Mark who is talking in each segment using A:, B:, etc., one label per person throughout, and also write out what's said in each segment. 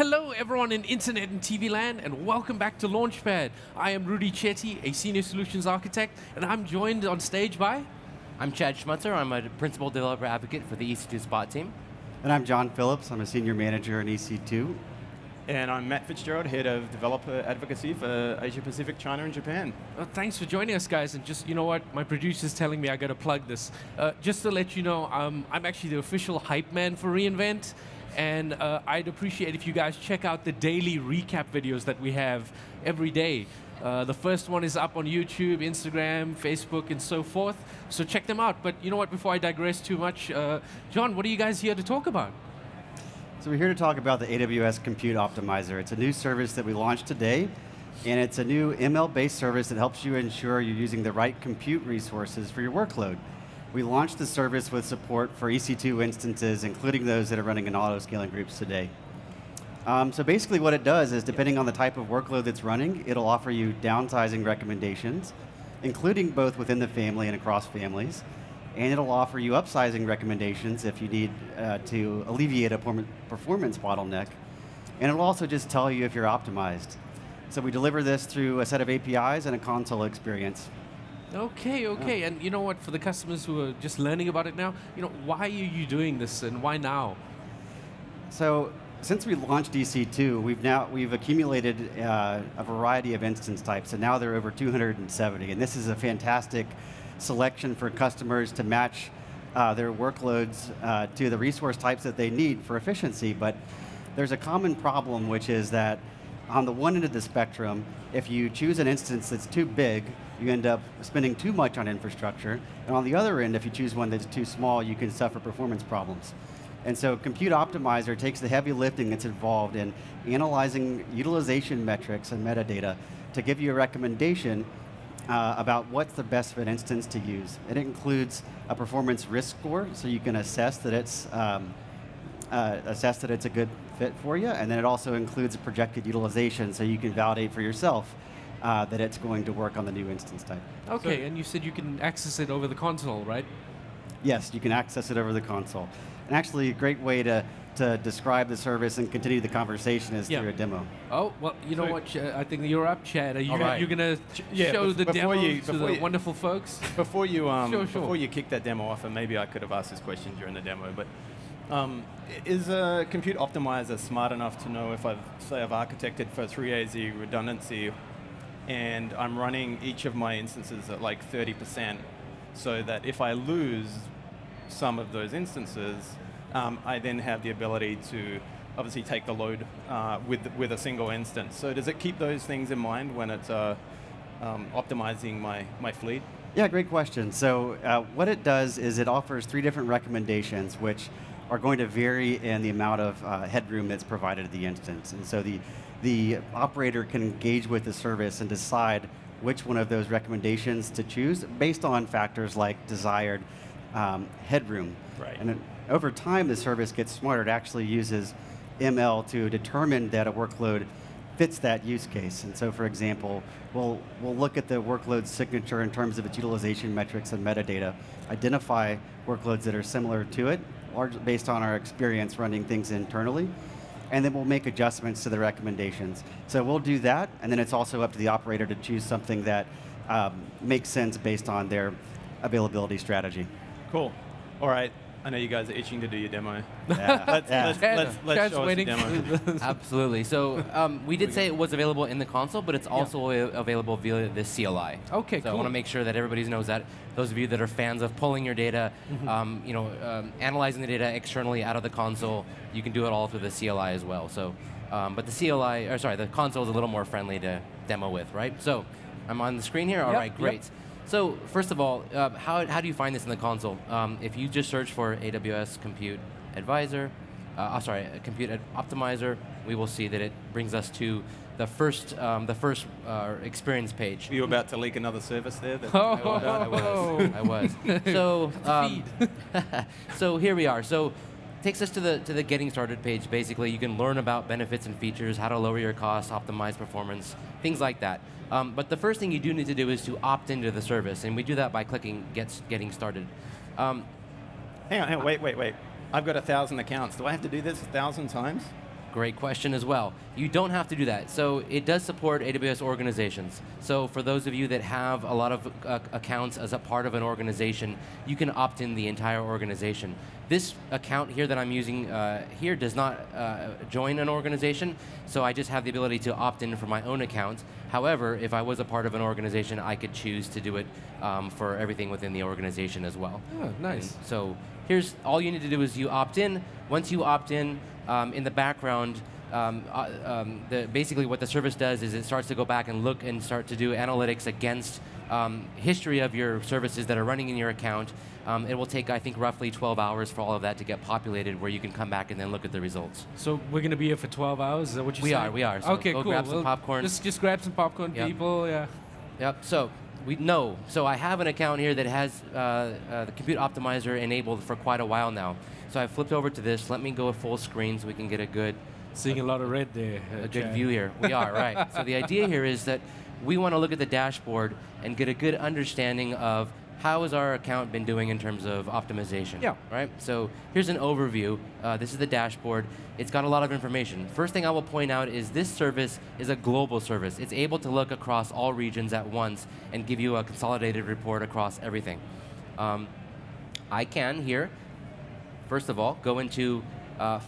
A: Hello everyone in internet and TV land, and welcome back to Launchpad. I am Rudy Chetty, a senior solutions architect, and I'm joined on stage by...
B: I'm Chad Schmutzer. I'm a principal developer advocate for the EC2 Spot team.
C: And I'm John Phillips. I'm a senior manager in EC2.
D: And I'm Matt Fitzgerald, head of developer advocacy for Asia Pacific, China, and Japan.
A: Thanks for joining us, guys. And just, you know what, my producer's telling me I got to plug this. Just to let you know, I'm actually the official hype man for reInvent. And I'd appreciate if you guys check out the daily recap videos that we have every day. The first one is up on YouTube, Instagram, Facebook, and so forth. So check them out. But you know what, before I digress too much, John, what are you guys here to talk about?
C: So we're here to talk about the AWS Compute Optimizer. It's a new service that we launched today, and it's a new ML-based service that helps you ensure you're using the right compute resources for your workload. We launched the service with support for EC2 instances, including those that are running in Autoscaling Groups today. So basically what it does is, depending on the type of workload that's running, it'll offer you downsizing recommendations, including both within the family and across families. And it'll offer you upsizing recommendations if you need to alleviate a performance bottleneck. And it'll also just tell you if you're optimized. So we deliver this through a set of APIs and a console experience.
A: Okay. And you know what, for the customers who are just learning about it now, you know, why are you doing this and why now?
C: So since we launched EC2, we've accumulated a variety of instance types, and now there are over 270. And this is a fantastic selection for customers to match their workloads to the resource types that they need for efficiency. But there's a common problem, which is that on the one end of the spectrum, if you choose an instance that's too big, you end up spending too much on infrastructure. And on the other end, if you choose one that's too small, you can suffer performance problems. And so Compute Optimizer takes the heavy lifting that's involved in analyzing utilization metrics and metadata to give you a recommendation about what's the best fit instance to use. It includes a performance risk score, so you can assess that it's a good fit for you, and then it also includes a projected utilization, so you can validate for yourself that it's going to work on the new instance type.
A: Okay, and you said you can access it over the console, right?
C: Yes, you can access it over the console. And actually, a great way to describe the service and continue the conversation is through a demo.
A: Oh, well, you know what, I think you're up, Chad. Are you
D: right.
A: you're going to show the demo to the wonderful folks?
D: Before you
A: Sure.
D: before you kick that demo off, and maybe I could have asked this question during the demo, but is a Compute Optimizer smart enough to know if I've architected for 3AZ redundancy and I'm running each of my instances at like 30%, so that if I lose some of those instances, I then have the ability to obviously take the load with a single instance. So does it keep those things in mind when it's optimizing my fleet?
C: Yeah, great question. So what it does is it offers 3 different recommendations, which are going to vary in the amount of headroom that's provided to the instance. And so the operator can engage with the service and decide which one of those recommendations to choose based on factors like desired headroom.
D: Right.
C: And then over time, the service gets smarter. It actually uses ML to determine that a workload fits that use case. And so, for example, we'll look at the workload signature in terms of its utilization metrics and metadata, identify workloads that are similar to it, largely based on our experience running things internally, and then we'll make adjustments to the recommendations. So we'll do that, and then it's also up to the operator to choose something that makes sense based on their availability strategy.
D: Cool. All right. I know you guys are itching to do your demo.
C: Yeah.
D: Let's show us the demo.
B: Absolutely. So we did say it was available in the console, but it's also available via the CLI.
A: Okay,
B: so
A: cool.
B: I want to make sure that everybody knows that. Those of you that are fans of pulling your data, analyzing the data externally out of the console, you can do it all through the CLI as well. So, but the console is a little more friendly to demo with, right? So I'm on the screen here. All right, great. Yep. So first of all, how do you find this in the console? If you just search for AWS Compute Advisor, Compute Optimizer, we will see that it brings us to the first experience page.
D: Are you about to leak another service there?
B: I was. So, so here we are. So takes us to the getting started page. Basically, you can learn about benefits and features, how to lower your costs, optimize performance, things like that. But the first thing you do need to do is to opt into the service, and we do that by clicking Getting Started.
D: Hang on, wait. I've got 1,000 accounts. Do I have to do this 1,000 times?
B: Great question as well. You don't have to do that. So it does support AWS organizations. So for those of you that have a lot of accounts as a part of an organization, you can opt in the entire organization. This account here that I'm using here does not join an organization, so I just have the ability to opt in for my own account. However, if I was a part of an organization, I could choose to do it for everything within the organization as well.
A: Oh, nice.
B: And so here's all you need to do is you opt in. Once you opt in the background, basically what the service does is it starts to go back and look and start to do analytics against history of your services that are running in your account. It will take, I think, roughly 12 hours for all of that to get populated, where you can come back and then look at the results.
A: So we're going to be here for 12 hours? Is that what you're saying?
B: We are. So
A: okay,
B: go
A: cool.
B: grab some popcorn.
A: Just grab some popcorn,
B: Yep.
A: people. Yeah.
B: Yep. So I have an account here that has the Compute Optimizer enabled for quite a while now. So I flipped over to this. Let me go full screen so we can get a good
A: Seeing a lot of red there.
B: a good
A: Chad.
B: view here. We are, right. So the idea here is that we want to look at the dashboard and get a good understanding of how has our account been doing in terms of optimization.
A: Yeah.
B: Right? So here's an overview. This is the dashboard. It's got a lot of information. First thing I will point out is this service is a global service. It's able to look across all regions at once and give you a consolidated report across everything. I can here, first of all, go into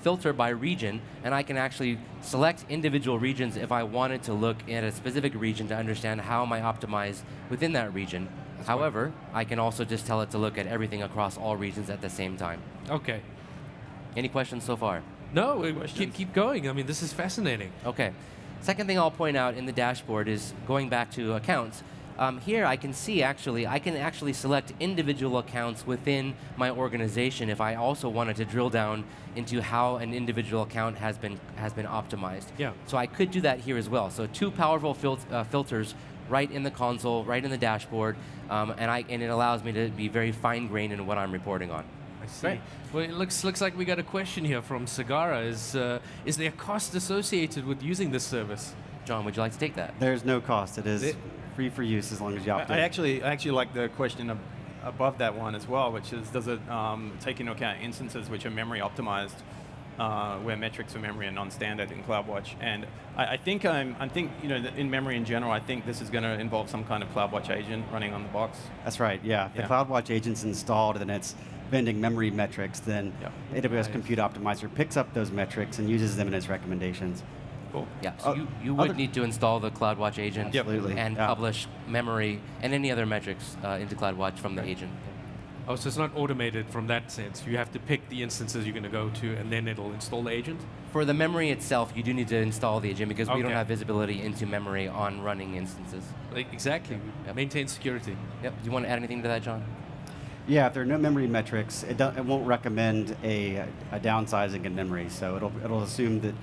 B: filter by region, and I can actually select individual regions if I wanted to look at a specific region to understand how am I optimized within that region. However, I can also just tell it to look at everything across all regions at the same time.
A: Okay.
B: Any questions so far?
A: No, keep going. I mean, this is fascinating.
B: Okay. Second thing I'll point out in the dashboard is going back to accounts. Here I can see I can actually select individual accounts within my organization if I also wanted to drill down into how an individual account has been optimized.
A: Yeah.
B: So I could do that here as well. So two powerful filters right in the console, right in the dashboard, and it allows me to be very fine-grained in what I'm reporting on.
A: I see.
B: Great.
A: Well, it looks like we got a question here from Sagara. Is there cost associated with using this service?
B: John, would you like to take that?
C: There's no cost. It is free for use as long as you opt in.
D: I actually like the question above that one as well, which is, does it take into account instances which are memory optimized, where metrics for memory are non-standard in CloudWatch? And I think in memory in general, I think this is going to involve some kind of CloudWatch agent running on the box.
C: That's right, yeah. If the
D: Yeah.
C: CloudWatch agent's installed and it's vending memory metrics, then AWS
A: Nice.
C: Compute Optimizer picks up those metrics and uses them in its recommendations.
D: Cool.
B: Yeah, so you would need to install the CloudWatch agent
C: Absolutely,
B: and
C: yeah.
B: publish memory and any other metrics into CloudWatch from the agent.
A: Oh, so it's not automated from that sense. You have to pick the instances you're going to go to, and then it'll install the agent?
B: For the memory itself, you do need to install the agent because we don't
A: Okay.
B: have visibility into memory on running instances.
A: Exactly.
B: Yep.
A: Maintain security.
B: Yep. Do you want to add anything to that, John?
C: Yeah, if there are no memory metrics, it won't recommend a downsizing in memory. So it'll assume that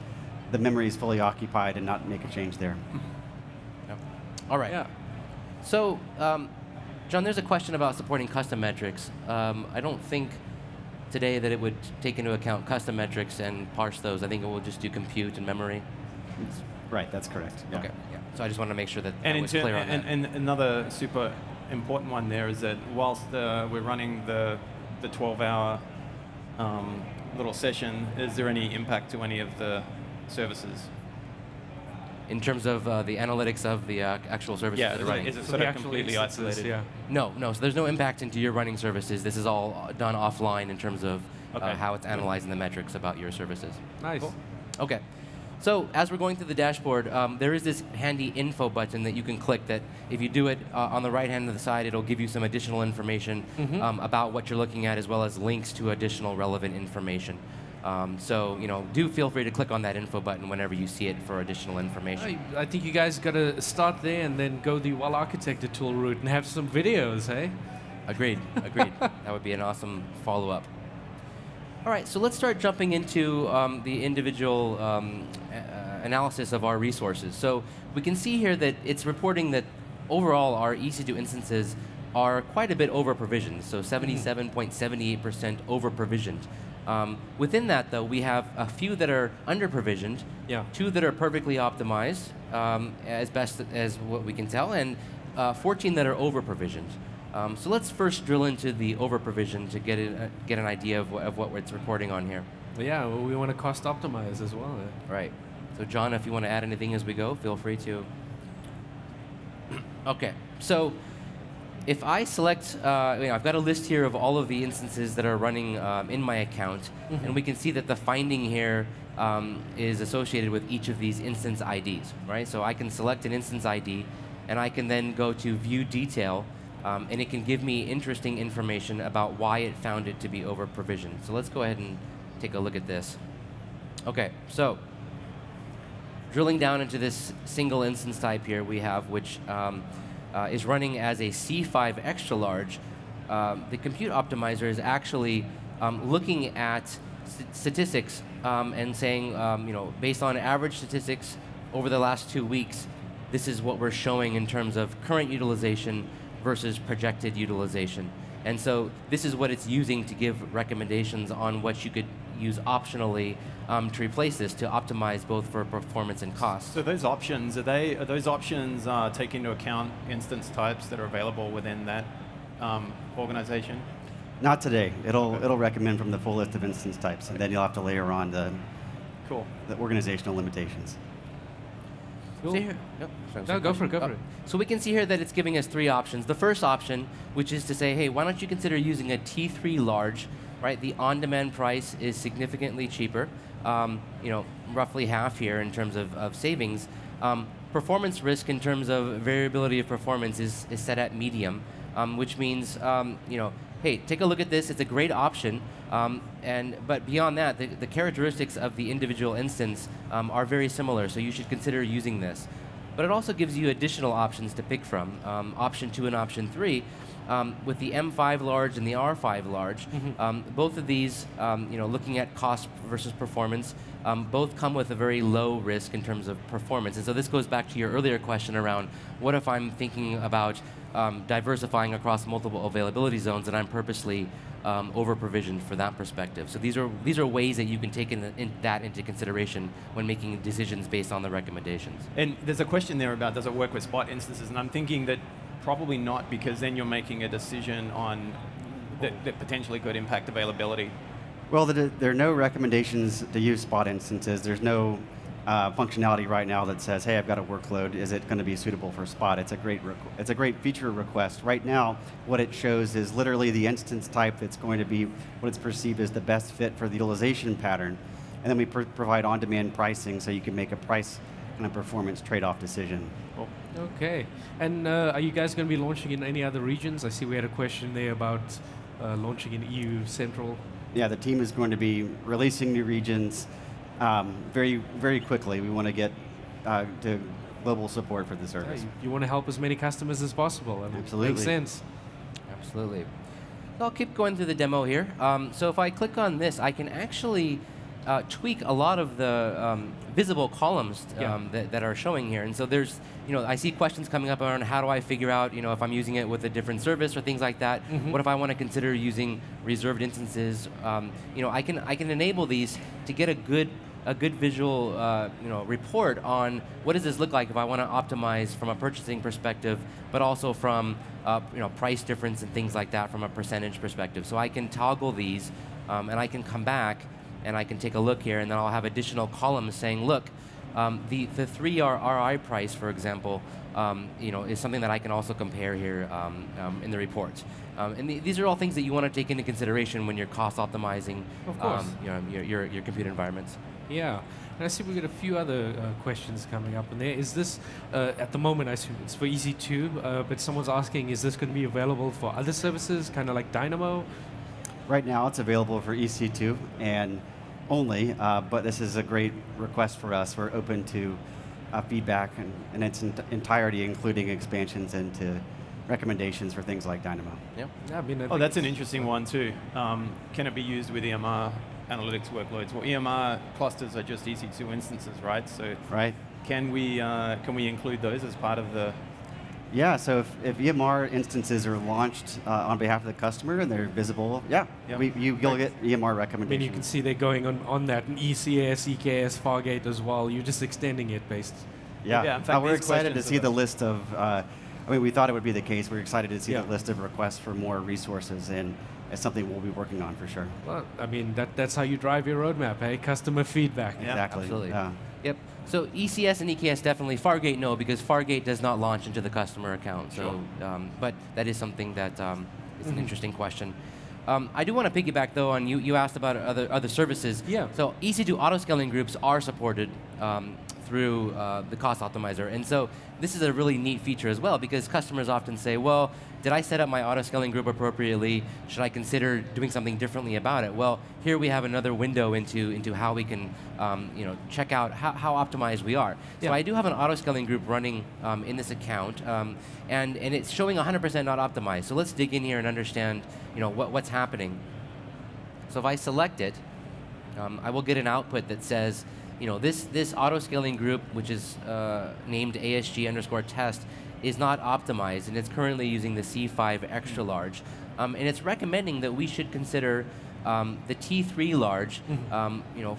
C: the memory is fully occupied and not make a change there.
B: Yep. All right.
A: Yeah.
B: So, John, there's a question about supporting custom metrics. I don't think today that it would take into account custom metrics and parse those. I think it will just do compute and memory.
C: Right, that's correct. Yeah.
B: Okay. Yeah. So I just wanted to make sure that
D: And,
B: I was clear on that.
D: and another super important one there is that whilst we're running the 12-hour little session, is there any impact to any of the services?
B: In terms of the analytics of the actual services that are running.
D: Is it
A: So
D: sort
A: the
D: of
A: actual
D: completely
A: instances,
D: isolated?
A: Yeah.
B: No. So there's no impact into your running services. This is all done offline in terms of
D: Okay.
B: how it's analyzing the metrics about your services.
A: Nice.
D: Cool.
B: Okay. So as we're going through the dashboard, there is this handy info button that you can click that if you do it on the right hand of the side, it'll give you some additional information about what you're looking at as well as links to additional relevant information. So, do feel free to click on that info button whenever you see it for additional information.
A: I think you guys got to start there and then go the well-architected tool route and have some videos, hey?
B: Agreed. That would be an awesome follow-up. All right, so let's start jumping into the individual analysis of our resources. So we can see here that it's reporting that overall our EC2 instances are quite a bit over-provisioned, so 77.78% over-provisioned. Within that, though, we have a few that are under-provisioned,
A: Yeah.
B: 2 that are perfectly optimized, as best as what we can tell, and 14 that are over-provisioned. So let's first drill into the over-provision to get an idea of what it's reporting on here.
A: Yeah, well, we want to cost optimize as well.
B: Right. So John, if you want to add anything as we go, feel free to. Okay, so if I select, I've got a list here of all of the instances that are running in my account, and we can see that the finding here is associated with each of these instance IDs, right? So I can select an instance ID, and I can then go to View Detail, and it can give me interesting information about why it found it to be over-provisioned. So let's go ahead and take a look at this. Okay, so drilling down into this single instance type here we have, which is running as a C5 extra large, the compute optimizer is actually looking at statistics and saying, based on average statistics over the last 2 weeks, this is what we're showing in terms of current utilization versus projected utilization. And so this is what it's using to give recommendations on what you could use optionally to replace this to optimize both for performance and cost.
D: So those options, are those options take into account instance types that are available within that organization?
C: Not today. It'll recommend from the full list of instance types, and then you'll have to layer on the organizational limitations.
A: Cool.
B: See here. Yep.
A: No, go for it, go for it.
B: So we can see here that it's giving us 3 options. The first option, which is to say, hey, why don't you consider using a T3 large, right? The on-demand price is significantly cheaper, roughly half here in terms of savings. Performance risk in terms of variability of performance is set at medium, which means, hey, take a look at this. It's a great option. But beyond that, the characteristics of the individual instance are very similar, so you should consider using this. But it also gives you additional options to pick from, option 2 and option 3. With the M5 large and the R5 large, both of these, looking at cost versus performance, both come with a very low risk in terms of performance. And so this goes back to your earlier question around what if I'm thinking about diversifying across multiple availability zones and I'm purposely over-provisioned for that perspective. So these are ways that you can take that into consideration when making decisions based on the recommendations.
D: And there's a question there about does it work with spot instances, and I'm thinking that probably not, because then you're making a decision on that potentially could impact availability.
C: Well, there are no recommendations to use spot instances. There's no functionality right now that says, hey, I've got a workload. Is it going to be suitable for spot? It's a great feature request. Right now, what it shows is literally the instance type that's going to be what it's perceived as the best fit for the utilization pattern. And then we provide on-demand pricing so you can make a price and a performance trade-off decision.
A: Okay. And are you guys going to be launching in any other regions? I see we had a question there about launching in EU Central.
C: Yeah, the team is going to be releasing new regions very, very quickly. We want to get to global support for the service.
A: Yeah, you want to help as many customers as possible.
C: Absolutely.
A: Makes sense.
B: Absolutely. I'll keep going through the demo here. So if I click on this, I can actually tweak a lot of the visible columns that are showing here. And so there's, I see questions coming up around how do I figure out, if I'm using it with a different service or things like that. What if I want to consider using reserved instances? I can enable these to get a good visual report on what does this look like if I want to optimize from a purchasing perspective, but also from price difference and things like that from a percentage perspective. So I can toggle these, and I can come back and I can take a look here, and then I'll have additional columns saying, look, the 3R RI price, for example, is something that I can also compare here in the report. And these are all things that you want to take into consideration when you're cost optimizing your compute environments.
A: Yeah, and I see we've got a few other questions coming up in there. Is this, at the moment, I assume it's for EC2, but someone's asking, is this going to be available for other services, kind of like Dynamo? Right
C: now, it's available for EC2 and only, but this is a great request for us. We're open to feedback in its entirety, including expansions into recommendations for things like Dynamo.
B: Yep.
A: Yeah, I mean,
D: that's an interesting one too. Can it be used with EMR analytics workloads? Well, EMR clusters are just EC2 instances, right? So can we include those as part of the?
C: Yeah, so if EMR instances are launched on behalf of the customer and they're visible, you'll get EMR recommendations.
A: I mean, you can see they're going on that, and ECS, EKS, Fargate as well. You're just extending it based.
C: Yeah, in fact, we're excited to see the list of, we thought it would be the case. We're excited to see the list of requests for more resources. And is something we'll be working on for sure.
A: Well, I mean, that's how you drive your roadmap, hey? Customer feedback.
D: Yeah,
C: Exactly.
B: Absolutely.
C: Yeah.
B: Yep. So ECS and EKS definitely. Fargate no, because Fargate does not launch into the customer account. So, but that is something that is an interesting question. I do want to piggyback though on you asked about other services.
A: Yeah.
B: So EC2 autoscaling groups are supported through the cost optimizer, and so this is a really neat feature as well because customers often say, well, did I set up my autoscaling group appropriately? Should I consider doing something differently about it? Well, here we have another window into how we can check out how optimized we are.
A: Yeah.
B: So I do have an autoscaling group running in this account, and it's showing 100% not optimized. So let's dig in here and understand what's happening. So if I select it, I will get an output that says, this autoscaling group, which is named ASG_test, is not optimized, and it's currently using the C5 extra large. And it's recommending that we should consider the T3 large,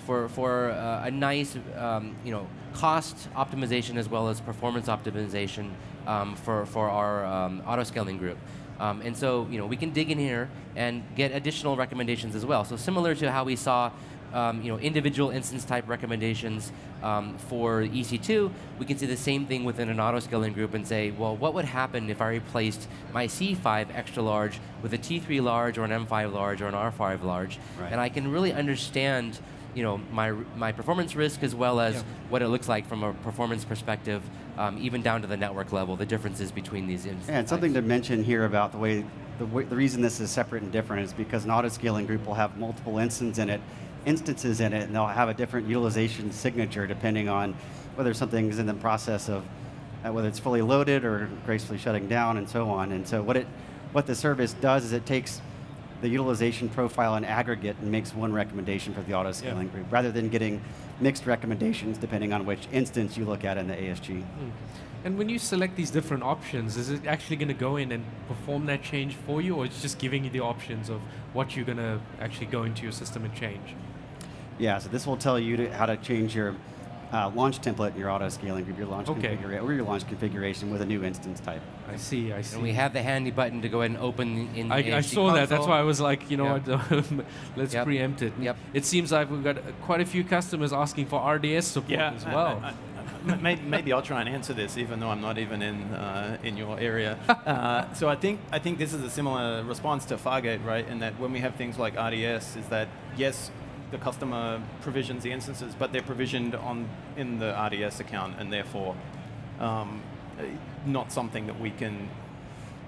B: for a nice, cost optimization as well as performance optimization for our autoscaling group. And so, we can dig in here and get additional recommendations as well. So similar to how we saw individual instance type recommendations for EC2, we can see the same thing within an autoscaling group and say, well, what would happen if I replaced my C5 extra large with a T3 large or an M5 large or an R5 large?
C: Right.
B: And I can really understand my performance risk as well as what it looks like from a performance perspective, even down to the network level, the differences between these instances.
C: And something to mention here about the reason this is separate and different is because an autoscaling group will have multiple instances in it, and they'll have a different utilization signature depending on whether something's in the process of whether it's fully loaded or gracefully shutting down and so on. And so what the service does is it takes the utilization profile in aggregate and makes one recommendation for the autoscaling group, rather than getting mixed recommendations depending on which instance you look at in the ASG.
A: And when you select these different options, is it actually going to go in and perform that change for you, or it's just giving you the options of what you're going to actually go into your system and change?
C: Yeah, so this will tell you how to change your launch template in your autoscaling group, your launch or your launch configuration with a new instance type.
A: I see.
B: And we have the handy button to go ahead and open in the
A: I
B: ASG
A: saw that. That's
B: console.
A: why I was like, what, let's preempt it.
B: Yep.
A: It seems like we've got quite a few customers asking for RDS support as well.
D: Maybe I'll try and answer this, even though I'm not even in your area. So I think this is a similar response to Fargate, right? In that when we have things like RDS, is that yes, the customer provisions the instances, but they're provisioned in the RDS account, and therefore not something that we can.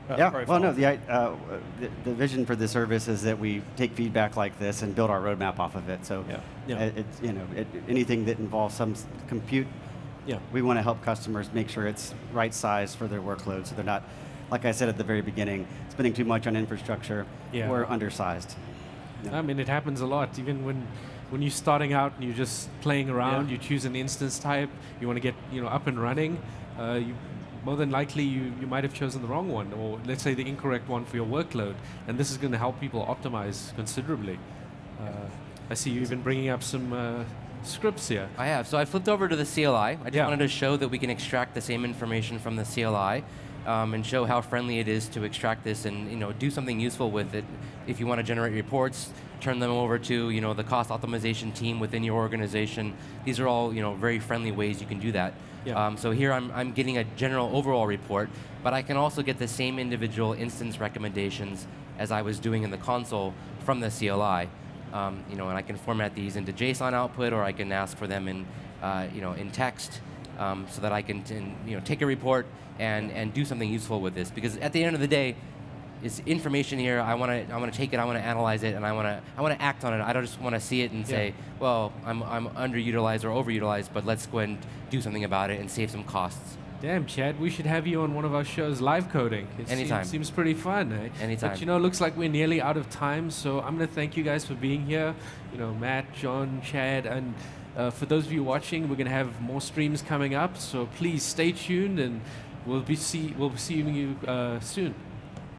C: Well, no. The vision for the service is that we take feedback like this and build our roadmap off of it. So it's anything that involves some compute. We want to help customers make sure it's right size for their workload, so they're not, like I said at the very beginning, spending too much on infrastructure or undersized.
A: I mean, it happens a lot. Even when you're starting out and you're just playing around, you choose an instance type, you want to get up and running. More than likely, you might have chosen the wrong one, or let's say the incorrect one for your workload. And this is going to help people optimize considerably. I see you even bringing up some scripts here.
B: I have. So I flipped over to the CLI. I just wanted to show that we can extract the same information from the CLI. And show how friendly it is to extract this and do something useful with it. If you want to generate reports, turn them over to the cost optimization team within your organization. These are all very friendly ways you can do that. So here I'm getting a general overall report, but I can also get the same individual instance recommendations as I was doing in the console from the CLI. And I can format these into JSON output, or I can ask for them in in text. So that I can take a report and do something useful with this, because at the end of the day, it's information here. I want to take it. I want to analyze it, and I want to act on it. I don't just want to see it and say, well, I'm underutilized or overutilized, but let's go ahead and do something about it and save some costs.
A: Damn, Chad, we should have you on one of our shows, live coding.
B: Anytime.
A: Seems pretty fun, eh?
B: Anytime.
A: But it looks like we're nearly out of time, so I'm going to thank you guys for being here. Matt, John, Chad, and for those of you watching, we're going to have more streams coming up, so please stay tuned, and we'll be seeing you soon.